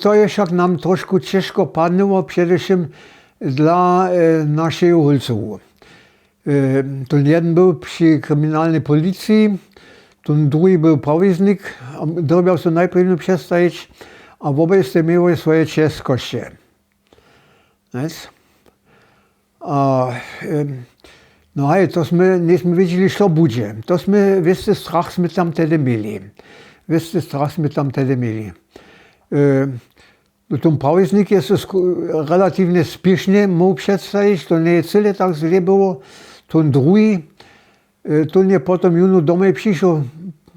To je však nam trošku ciężko padło, przede wszystkim dla naszych uchodźców. Ten jeden był przy kryminalnej policji, ten drugi był prawiznik, dobiał się najpierw przedstawić, a obaj ste mieli swoje ciężkości. No a to nie wiedzieli, co będzie. To wiesz, strach my tam wtedy mieli. Ten prawiznik jest relatywnie spiesznie mógł przedstawić, to nie tyle tak źle było. Ten drugi, to nie potem juno do mnie przyszedł,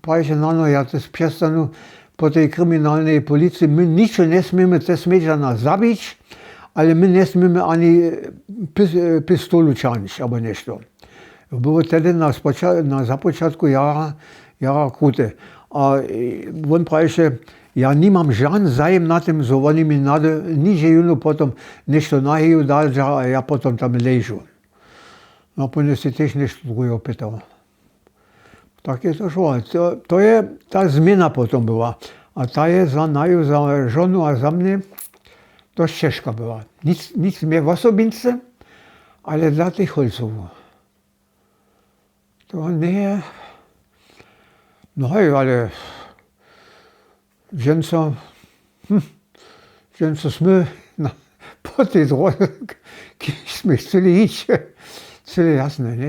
powiedział, no ja to przestanę po tej kryminalnej policji, my niczego nie smiemy te śmieciana zabić, ale my nie smiemy ani pistolu ciąć, albo nešto. Było wtedy na zapoczątku jara krute. A on powiedział, ja nie mam żaden zajem na tym, że oni mi nicze juno potem nešto nahijú dal, a ja potem tam leżę. No potem się też nešto drugiego pytał. Tak jest to szło. To je ta zmiana potem była. A ta jest za żonę, a za mnie dość ciężka była. Nic mnie w osobince, ale dla tych holców. To nie... No hej, ale... Dżęco sme po tej drodze, kiedyś sme chcieli iść. Cyle jasne, nie?